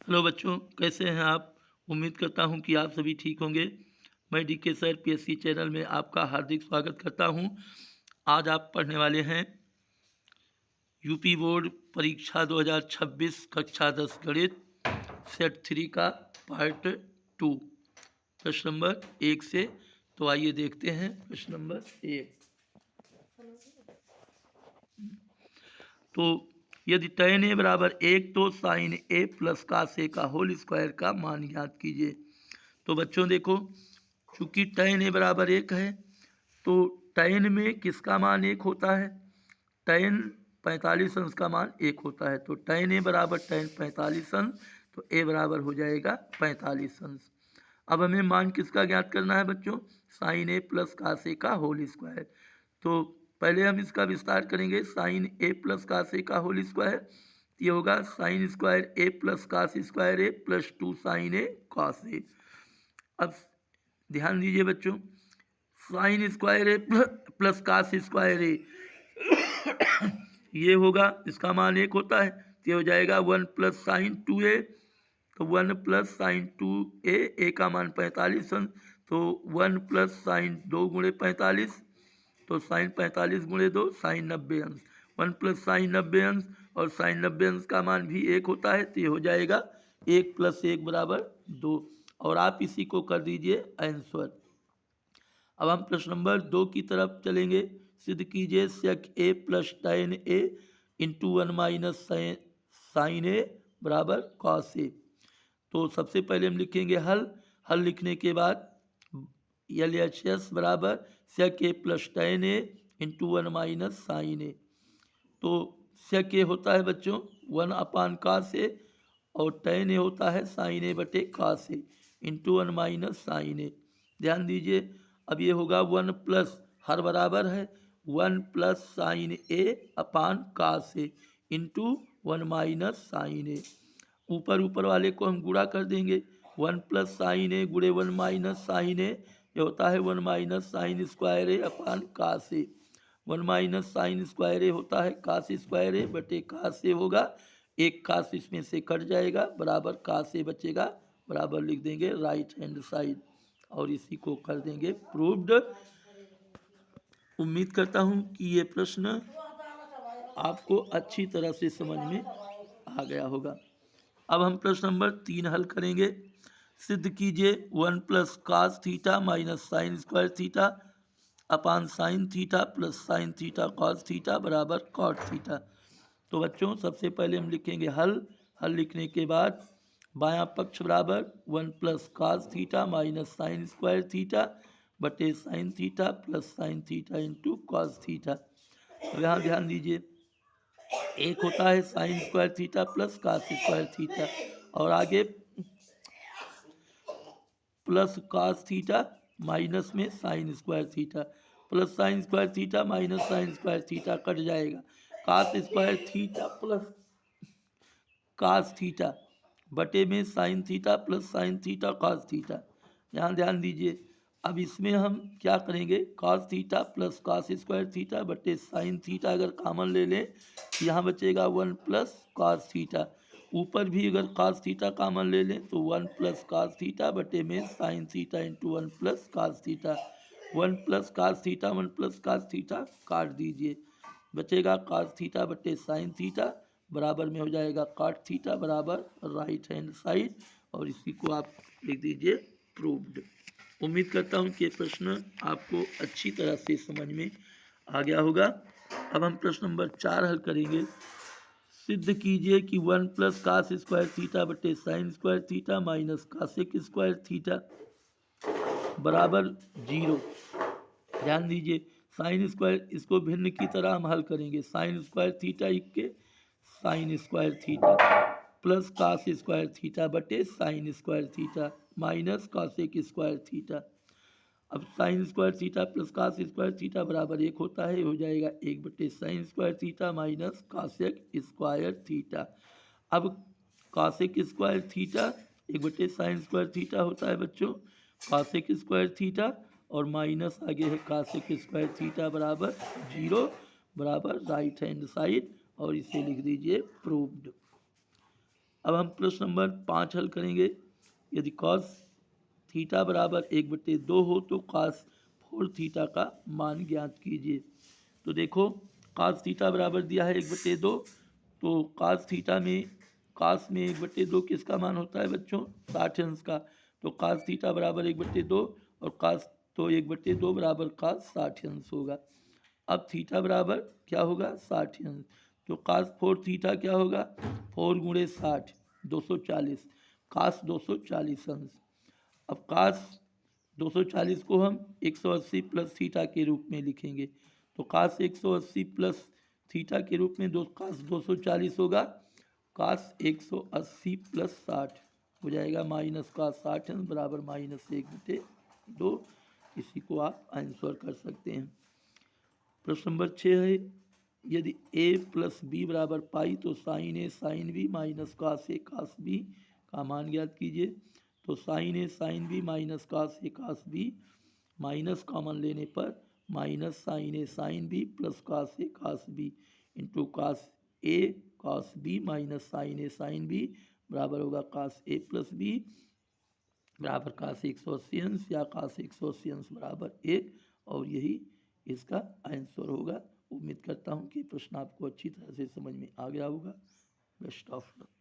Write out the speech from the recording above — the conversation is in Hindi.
हेलो बच्चों, कैसे हैं आप। उम्मीद करता हूं कि आप सभी ठीक होंगे। मैं डीके सर पीएससी चैनल में आपका हार्दिक स्वागत करता हूं। आज आप पढ़ने वाले हैं यूपी बोर्ड परीक्षा 2026 कक्षा 10 गणित सेट 3 का पार्ट 2 प्रश्न नंबर 1 से। तो आइए देखते हैं प्रश्न नंबर 1। तो यदि tan a बराबर 1 तो sin a plus cos a का होल स्क्वायर का मान ज्ञात कीजिए। तो बच्चों देखो, चूँकि tan a बराबर 1 है तो tan में किसका मान 1 होता है, tan 45 अंश का मान 1 होता है। तो tan a बराबर tan 45 अंश, तो a बराबर हो जाएगा 45 अंश। अब हमें मान किसका ज्ञात करना है बच्चों, sin a plus cos a का होल स्क्वायर। तो पहले हम इसका विस्तार करेंगे, साइन ए प्लस कास ए का होल स्क्वायर, ये होगा साइन स्क्वायर ए प्लस कास स्क्वायर ए प्लस 2 साइन ए कास ए। अब ध्यान दीजिए बच्चों, साइन स्क्वायर ए प्लस कास स्क्वायर ए ये होगा, इसका मान 1 होता है, तो ये हो जाएगा 1 प्लस साइन 2a। तो 1 प्लस साइन 2a, ए का मान 45 अंश, तो 1 प्लस साइन 2 गुणे 45, तो साइन 45 गुणे 2 साइन 90 अंश। 1 प्लस साइन 90 अंश, और साइन 90 अंश का मान भी 1 होता है, तो ये हो जाएगा 1 प्लस 1 बराबर 2। और आप इसी को कर दीजिए आंसर। अब हम प्रश्न नंबर 2 की तरफ चलेंगे। सिद्ध कीजिए sec A plus tan a into 1 minus sine A बराबर कॉस ए। तो सबसे पहले हम लिखेंगे हल लिखने के बाद LHS बराबर sec A plus tan a into 1 minus sine A. तो सेक ए होता है बच्चों 1 अपान कास ए, और tan ए होता है साइन ए बटे कास ए इंटू 1 माइनस साइन ए। ध्यान दीजिए, अब ये होगा 1 प्लस, हर बराबर है 1 प्लस साइन ए अपान कास ए इंटू 1 माइनस साइन ए। ऊपर वाले को हम गुणा कर देंगे, 1 प्लस साइन ए गुणे 1 माइनस साइन ए, ये होता है 1 माइनस साइन स्क्वायर ए अपान कास ए। 1 माइनस साइन स्क्वायर ए होता है कास स्क्वायर ए बटे कास ए होगा, एक कास इसमें से कट जाएगा, बराबर कास ए बचेगा, बराबर लिख देंगे राइट हैंड साइड, और इसी को कर देंगे प्रूव्ड। उम्मीद करता हूँ कि ये प्रश्न आपको अच्छी तरह से समझ में आ गया होगा। अब हम प्रश्न नंबर 3 हल करेंगे। सिद्ध कीजिए 1 plus cos theta minus sine square theta upon sine theta plus sine theta cos theta बराबर कॉट थीटा। तो बच्चों सबसे पहले हम लिखेंगे हल लिखने के बाद बायां पक्ष बराबर 1 plus cos theta minus sine square theta बटे sine theta plus sine theta into cos theta. अब यहाँ ध्यान दीजिए, एक होता है sine square theta plus cos square theta, और आगे प्लस कास थीटा माइनस में sine square theta, plus sine square theta minus sine square theta cut जाएगा, cos square theta plus cos theta बटे में sine theta plus sine theta cos theta. यहाँ ध्यान दीजिए, अब इसमें हम क्या करेंगे, cos theta plus cos square theta बटे साइन थीटा अगर कॉमन ले लें, यहाँ बचेगा 1 प्लस कास थीटा, ऊपर भी अगर कास थीटा कॉमन ले लें तो 1 प्लस कास थीटा बटे में sine theta into 1 plus cos theta. 1 plus cos theta 1 plus cos theta काट दीजिए, बचेगा कास थीटा बटे साइन थीटा, बराबर में हो जाएगा काट थीटा बराबर राइट हैंड साइड, और इसी को आप लिख दीजिए प्रूव्ड। उम्मीद करता हूँ कि ये प्रश्न आपको अच्छी तरह से समझ में आ गया होगा। अब हम प्रश्न नंबर 4 हल करेंगे। सिद्ध कीजिए कि 1 प्लस कास स्क्वायर थीटा बटे sine square theta minus cosec square theta बराबर 0। ध्यान दीजिए, साइन स्क्वायर इसको भिन्न की तरह हम हल करेंगे, साइन स्क्वायर थीटा इक्के sine square theta plus cos square theta बटे sine square theta minus cosec square theta. अब sine square theta plus cos square theta बराबर 1 होता है, हो जाएगा 1 बटे sine square theta minus cosec square theta. अब कासेक स्क्वायर थीटा 1 बटे साइन स्क्वायर थीटा होता है बच्चों कासेक स्क्वायर थीटा, और माइनस आगे है कासेक स्क्वायर थीटा बराबर 0, बराबर राइट हैंड साइड, और इसे लिख दीजिए प्रूव्ड। अब हम प्रश्न नंबर 5 हल करेंगे। यदि कॉस थीटा बराबर 1/2 हो तो कॉस 4 थीटा का मान ज्ञात कीजिए। तो देखो कॉस थीटा बराबर दिया है 1/2, तो कॉस थीटा में कॉस में 1/2 किसका मान होता है बच्चों? 60 अंश का। तो कॉस थीटा बराबर 1/2 और कॉस, तो 1/2 बराबर कॉस 60 अंश होगा। अब थीटा बराबर क्या होगा? 60 अंश। तो कॉस 4 थीटा क्या होगा? 4 गुणे 60 240, कॉस 240 अंश। अब कॉस 240 को हम 180 प्लस थीटा के रूप में लिखेंगे। तो कॉस 180 प्लस थीटा के रूप में कॉस 240 होगा, कॉस 180 प्लस 60 हो जाएगा माइनस कॉस 60 अंश बराबर -1/2। इसी को आप आंसर कर सकते हैं। प्रश्न नंबर 6 है, यदि a प्लस बी बराबर पाई तो साइन ए साइन बी माइनस कास ए कास बी का मान ज्ञात कीजिए। तो साइन ए साइन बी माइनस कास ए कास बी, माइनस कॉमन लेने पर माइनस साइन ए साइन बी प्लस कास ए कास बी इंटू कास ए कास बी माइनस साइन ए साइन बी बराबर होगा कास ए प्लस बी बराबर कास 180 अंश या कास 180 अंश बराबर 1, और यही इसका आंसर होगा। उम्मीद करता हूँ कि प्रश्न आपको अच्छी तरह से समझ में आ गया होगा। Best of luck.